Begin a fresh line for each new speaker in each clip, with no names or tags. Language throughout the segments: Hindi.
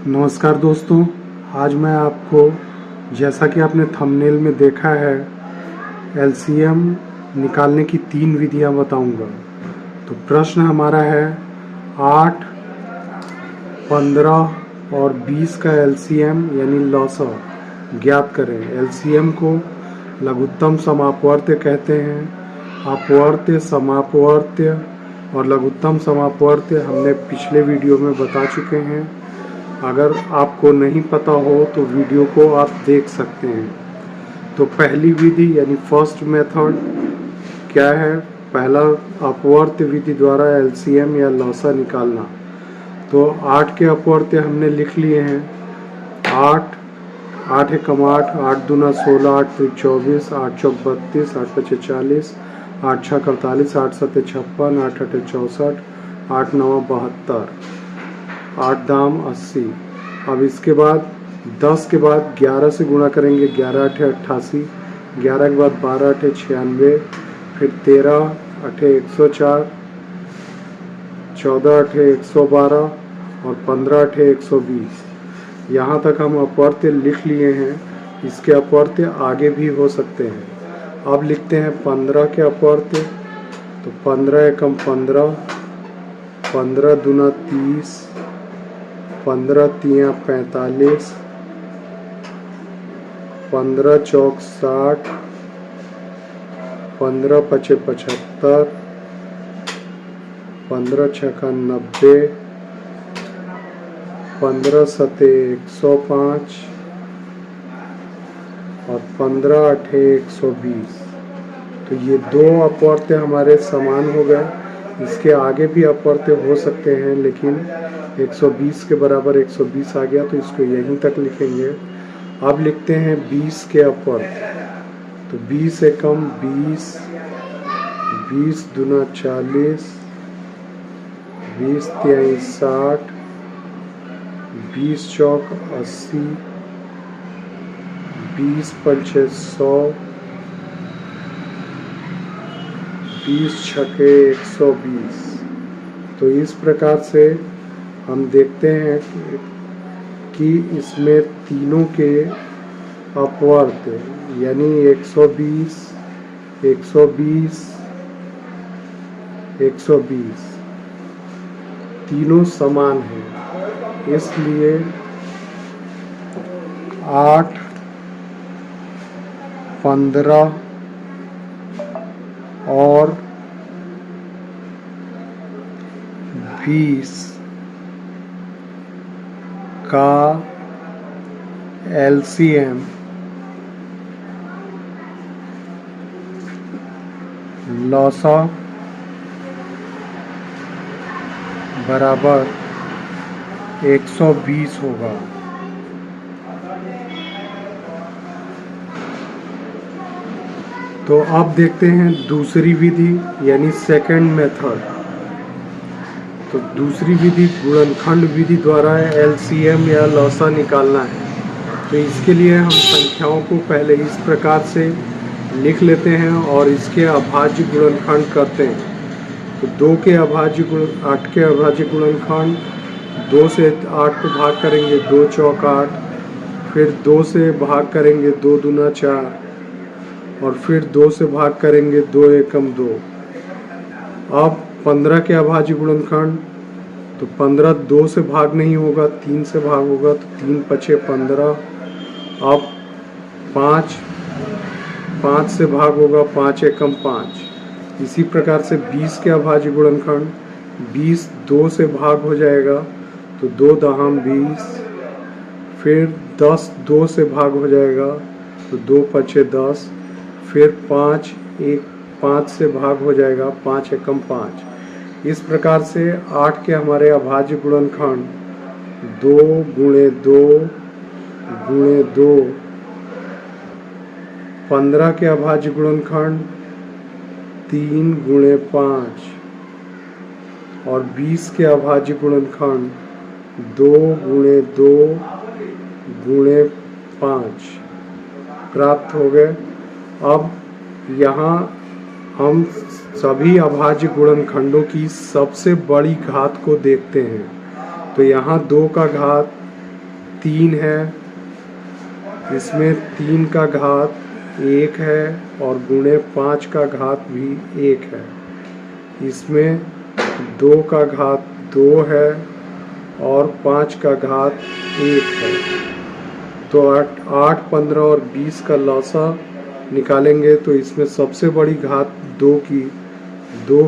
नमस्कार दोस्तों, आज मैं आपको, जैसा कि आपने थंबनेल में देखा है, एलसीएम निकालने की 3 विधियां बताऊंगा। तो प्रश्न हमारा है 8, 15 और 20 का एलसीएम यानी लॉसा ज्ञात करें। एलसीएम को लघुत्तम समापवर्त्य कहते हैं। अपवर्त्य, समापवर्त्य और लघुत्तम समापवर्त्य हमने पिछले वीडियो में बता चुके हैं। अगर आपको नहीं पता हो तो वीडियो को आप देख सकते हैं। तो पहली विधि यानी फर्स्ट मेथड क्या है? पहला, अपवर्त्य विधि द्वारा एलसीएम या लॉसा निकालना। तो 8 के अपवर्त्य हमने लिख लिए हैं। 8 एकम 8, 8 दूना 16, 8 त्रिक 24, 8 चौक 32, 8 पचे 40, 8 छक 48, 8 सत्ते 56, 8 अठे 64, 8 नवा 72, 8 दाम 80। अब इसके बाद 10 के बाद 11 से गुणा करेंगे। 11 अठे 88, 11 के बाद 12 अठे 96, फिर 13 अठे 104, 14 अठे 112 और 15 अठे 120। यहाँ तक हम अपवर्त्य लिख लिए हैं। इसके अपवर्त्य आगे भी हो सकते हैं। अब लिखते हैं 15 के अपवर्त्य। तो 15 एकम 15, 15 दूना 30, 15 तिया 45, 15 चौक 60, 15 पचे 75, 15 छका 90, 15 सते 105 और 15 अठे 120। तो ये दो अपवर्त्य हमारे समान हो गए। इसके आगे भी अपवर्त्य हो सकते हैं, लेकिन 120 के बराबर 120 आ गया तो इसको यहीं तक लिखेंगे। अब लिखते हैं 20 के अपवर्त्य। तो 20 एकम 20, 20 दूना 40, 20 तिहाई 60, 20 चौक 80, 20 पंचे 100, 20 छके 120। तो इस प्रकार से हम देखते हैं कि इसमें तीनों के अपवर्त्य यानी 120, 120, 120 तीनों समान हैं। इसलिए 8, 15 और 20 का एलसीएम लॉसा बराबर 120 होगा। तो अब देखते हैं दूसरी विधि यानी सेकंड मेथड। तो दूसरी विधि गुणनखंड विधि द्वारा एलसीएम या लॉसा निकालना है। तो इसके लिए हम संख्याओं को पहले इस प्रकार से लिख लेते हैं और इसके अभाज्य गुणनखंड करते हैं। तो 2 के अभाज्य 8 के अभाज्य गुणनखंड, 2 से 8 को भाग करेंगे, 2 चौक 8, फिर 2 से भाग करेंगे, 2 दूना 4 और फिर 2 से भाग करेंगे, 2 एकम 2। अब 15 के अभाज्य गुणनखंड। तो 15 2 से भाग नहीं होगा, 3 से भाग होगा। तो 3 पचे 15। अब 5 से भाग होगा, 5 एकम 5। इसी प्रकार से 20 के अभाज्य गुणनखंड। 20 2 से भाग हो जाएगा, तो 2 दहाम 20। फिर 10 2 से भाग हो जाएगा, तो 2 पचे 10। फिर 5 से भाग हो जाएगा, 5 एकम 5। इस प्रकार से 8 के हमारे अभाज्य गुणनखंड 2 गुणे 2 गुणे 2। 15 के अभाज्य गुणनखंड 3 गुणे 5 और 20 के अभाज्य गुणनखंड 2 गुणे 2 गुणे 5 प्राप्त हो गए। अब यहाँ हम सभी अभाज्य गुणनखंडों की सबसे बड़ी घात को देखते हैं। तो यहाँ 2 का घात 3 है, इसमें 3 का घात 1 है और गुणे 5 का घात भी 1 है। इसमें 2 का घात 2 है और 5 का घात 1 है। तो 8, 15 और 20 का लौसा निकालेंगे तो इसमें सबसे बड़ी घात 2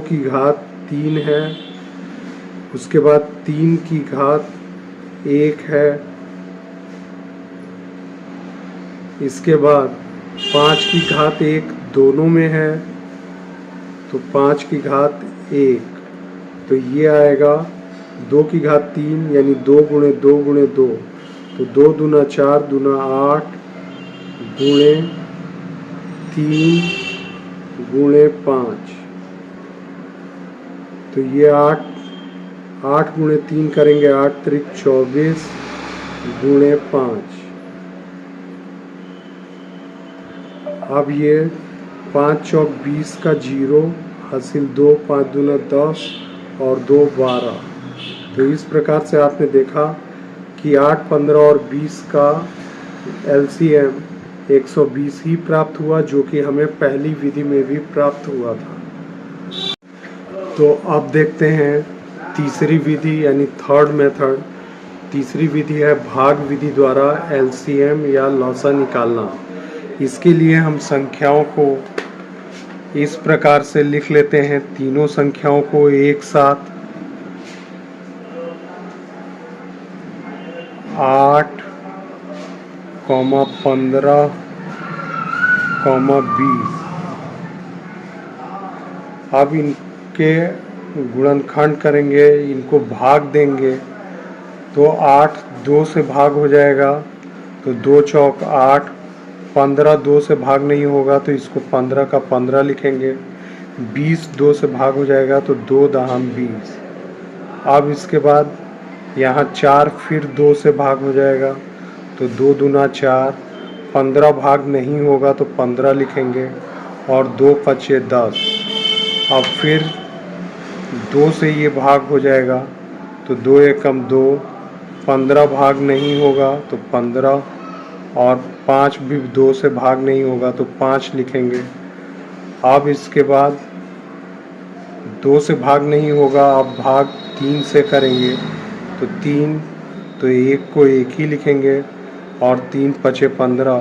की घात 3 है, उसके बाद 3 की घात 1 है, इसके बाद 5 की घात 1 दोनों में है तो 5 की घात 1, तो ये आएगा 2 की घात 3 यानी 2 गुणे 2 गुणे 2, तो 2 दूना 4 दूना 8 गुणे 3 गुणे 5, तो ये 8 गुणे 3 करेंगे 8 त्रिक 24 गुणे 5। अब ये 5 चौक 20 का 0 हासिल 2, 5 दूना 10 और 2 12। तो इस प्रकार से आपने देखा कि 8, 15 और 20 का LCM 120 ही प्राप्त हुआ, जो कि हमें पहली विधि में भी प्राप्त हुआ था। तो अब देखते हैं तीसरी विधि यानी थर्ड मेथड। तीसरी विधि है भाग विधि द्वारा LCM या लौसा निकालना। इसके लिए हम संख्याओं को इस प्रकार से लिख लेते हैं, तीनों संख्याओं को एक साथ 8, 15, 20। अब इनके गुणनखंड करेंगे, इनको भाग देंगे तो 8 2 से भाग हो जाएगा तो 2 चौक 8, 15 2 से भाग नहीं होगा तो इसको 15 का 15 लिखेंगे, 20 2 से भाग हो जाएगा तो 2 दहाम 20। अब इसके बाद यहाँ 4 फिर 2 से भाग हो जाएगा तो 2 दूना 4, 15 भाग नहीं होगा तो 15 लिखेंगे और 2 पचे 10। अब फिर 2 से ये भाग हो जाएगा तो 2 एकम 2, 15 भाग नहीं होगा तो 15 और 5 भी 2 से भाग नहीं होगा तो 5 लिखेंगे। अब इसके बाद 2 से भाग नहीं होगा, अब भाग 3 से करेंगे तो 3, तो 1 को 1 ही लिखेंगे और 3 पचे 15,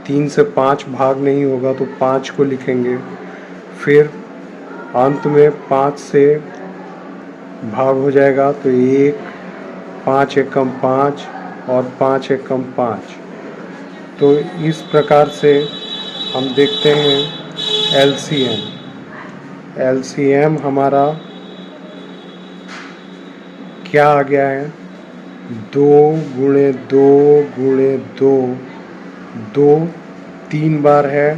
3 से 5 भाग नहीं होगा तो 5 को लिखेंगे। फिर अंत में 5 से भाग हो जाएगा तो 1, 5 एकम 5 और 5 एकम 5। तो इस प्रकार से हम देखते हैं LCM हमारा क्या आ गया है, 2 गुणे 2 गुणे 2, 2 3 बार है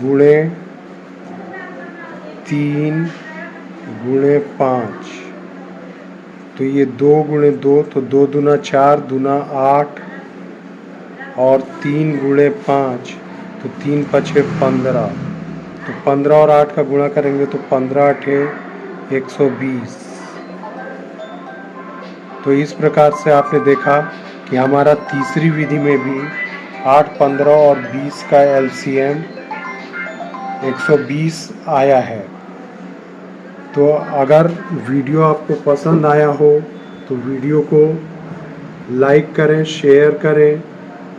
गुणे 3 गुणे 5, तो ये 2 गुणे 2 तो 2 दूना 4 दूना 8 और 3 गुणे 5 तो 3 पचे 15, तो 15 और 8 का गुणा करेंगे तो 15 8 120। तो इस प्रकार से आपने देखा कि हमारा तीसरी विधि में भी 8, 15 और 20 का LCM 120 आया है। तो अगर वीडियो आपको पसंद आया हो तो वीडियो को लाइक करें, शेयर करें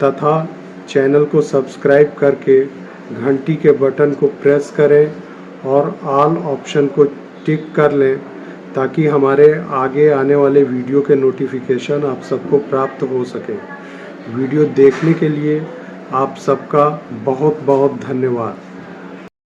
तथा चैनल को सब्सक्राइब करके घंटी के बटन को प्रेस करें और ऑल ऑप्शन को टिक कर लें ताकि हमारे आगे आने वाले वीडियो के नोटिफिकेशन आप सबको प्राप्त हो सके। वीडियो देखने के लिए आप सबका बहुत बहुत धन्यवाद।